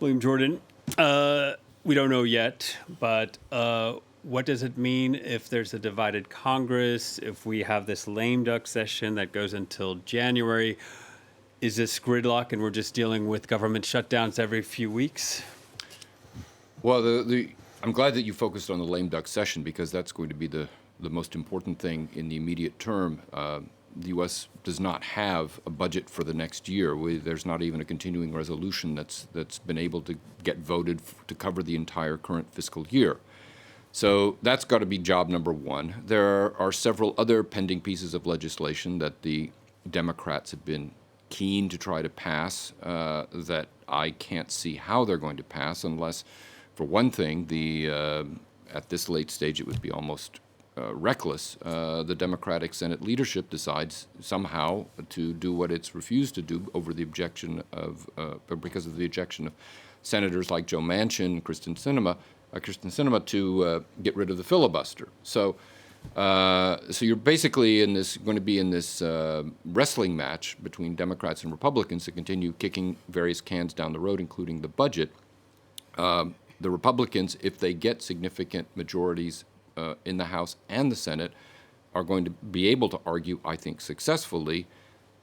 William Jordan, we don't know yet, but what does it mean if there's a divided Congress, if we have this lame duck session that goes until January? Is this gridlock and we're just dealing with government shutdowns every few weeks? Well, I'm glad that you focused on the lame duck session because that's going to be the most important thing in the immediate term. The U.S. does not have a budget for the next year. There's not even a continuing resolution that's been able to get voted to cover the entire current fiscal year. So that's got to be job number one. There are several other pending pieces of legislation that the Democrats have been keen to try to pass that I can't see how they're going to pass unless, for one thing, at this late stage it would be almost reckless. The Democratic Senate leadership decides somehow to do what it's refused to do over the objection of, because of the objection of senators like Joe Manchin, Kristen Sinema to get rid of the filibuster. So you're basically going to be in this wrestling match between Democrats and Republicans to continue kicking various cans down the road, including the budget. The Republicans, if they get significant majorities in the House and the Senate, are going to be able to argue, I think successfully,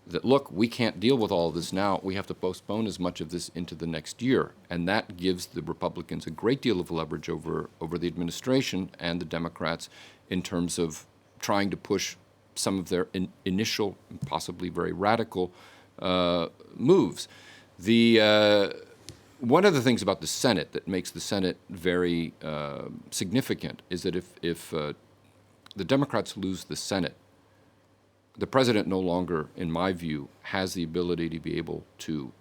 that, look, we can't deal with all of this now. We have to postpone as much of this into the next year. And that gives the Republicans a great deal of leverage over the administration and the Democrats in terms of trying to push some of their initial, possibly very radical moves. One of the things about the Senate that makes the Senate very significant is that if the Democrats lose the Senate, the president no longer, in my view, has the ability to be able to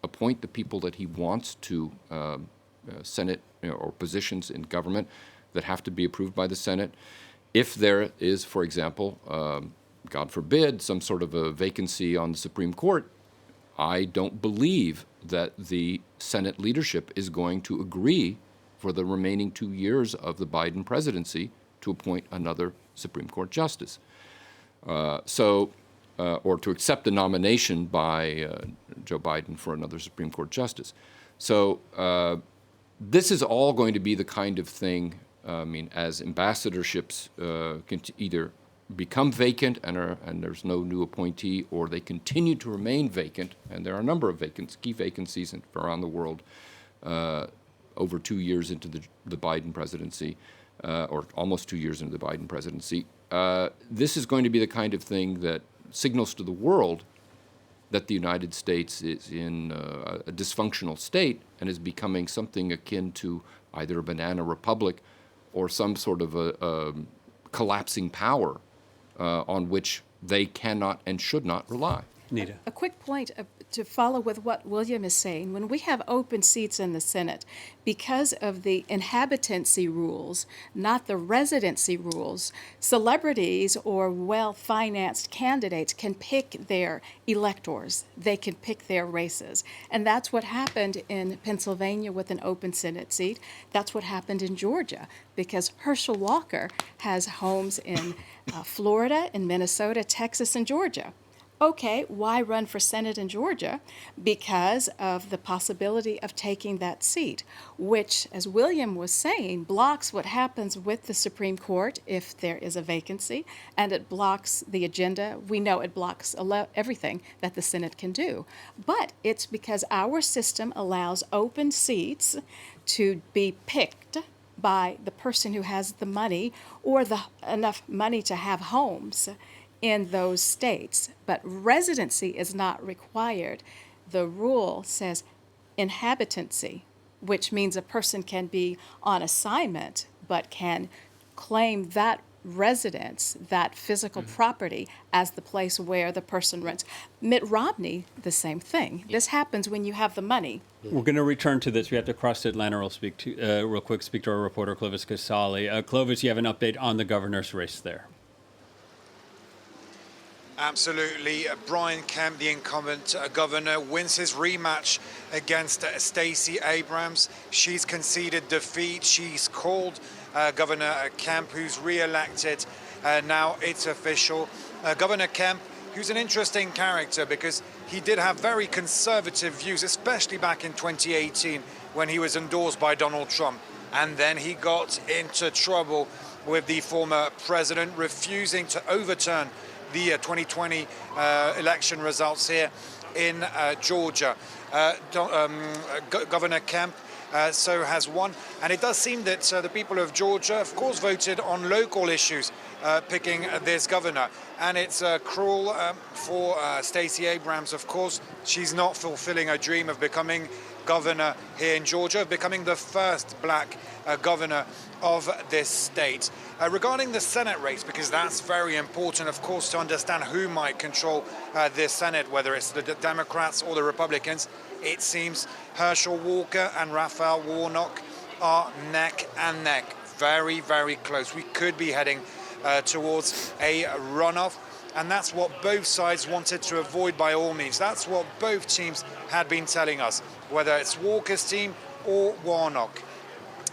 appoint the people that he wants to Senate or positions in government that have to be approved by the Senate. If there is, for example, God forbid, some sort of a vacancy on the Supreme Court, I don't believe that the Senate leadership is going to agree for the remaining 2 years of the Biden presidency to appoint another Supreme Court justice. Or to accept the nomination by Joe Biden for another Supreme Court justice. So this is all going to be the kind of thing, as ambassadorships can either become vacant and there's no new appointee, or they continue to remain vacant, and there are a number of key vacancies around the world over 2 years into the Biden presidency, or almost 2 years into the Biden presidency. This is going to be the kind of thing that signals to the world that the United States is in a dysfunctional state and is becoming something akin to either a banana republic or some sort of a collapsing power on which they cannot and should not rely. Nita. A quick point to follow with what William is saying. When we have open seats in the Senate, because of the inhabitancy rules, not the residency rules, celebrities or well-financed candidates can pick their electors. They can pick their races. And that's what happened in Pennsylvania with an open Senate seat. That's what happened in Georgia, because Herschel Walker has homes in Florida, in Minnesota, Texas, and Georgia. Okay, why run for Senate in Georgia? Because of the possibility of taking that seat, which, as William was saying, blocks what happens with the Supreme Court if there is a vacancy, and it blocks the agenda. We know it blocks everything that the Senate can do. But it's because our system allows open seats to be picked by the person who has the money or enough money to have homes in those states, but residency is not required. The rule says inhabitancy, which means a person can be on assignment but can claim that residence, that physical property, as the place where the person rents. Mitt Romney, the same thing. This happens when you have the money. We're going to return to this. We have to cross to Atlanta speak to our reporter, Clovis Casali. Clovis, you have an update on the governor's race there. Absolutely. Brian Kemp, the incumbent governor, wins his rematch against Stacey Abrams. She's conceded defeat. She's called Governor Kemp, who's re-elected. Now it's official. Governor Kemp, who who's an interesting character because he did have very conservative views, especially back in 2018 when he was endorsed by Donald Trump. And then he got into trouble with the former president, refusing to overturn the 2020 election results here in Georgia. Governor Kemp so has won, and it does seem that the people of Georgia, of course, voted on local issues, picking this governor. And it's cruel for Stacey Abrams, of course. She's not fulfilling her dream of becoming governor here in Georgia, becoming the first black governor of this state. Regarding the Senate race, because that's very important, of course, to understand who might control this Senate, whether it's the Democrats or the Republicans, it seems Herschel Walker and Raphael Warnock are neck and neck. Very, very close. We could be heading towards a runoff, and that's what both sides wanted to avoid by all means. That's what both teams had been telling us, whether it's Walker's team or Warnock.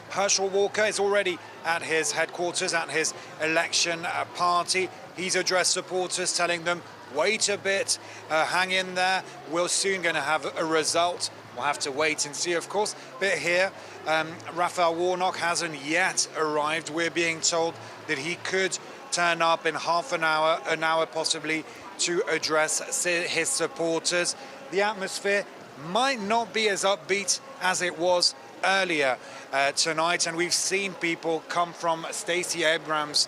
Herschel Walker is already at his headquarters, at his election party. He's addressed supporters, telling them, wait a bit, hang in there. We're soon going to have a result. We'll have to wait and see, of course. But here, Raphael Warnock hasn't yet arrived. We're being told that he could turn up in half an hour possibly, to address his supporters. The atmosphere might not be as upbeat as it was earlier tonight, and we've seen people come from Stacey Abrams'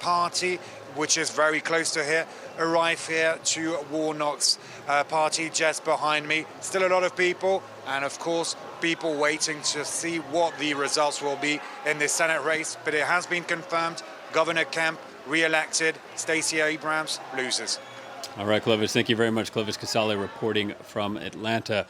party, which is very close to here, arrive here to Warnock's party just behind me. Still a lot of people, and of course people waiting to see what the results will be in this Senate race, but it has been confirmed. Governor Kemp re-elected, Stacey Abrams loses. All right, Clovis, thank you very much. Clovis Casale reporting from Atlanta.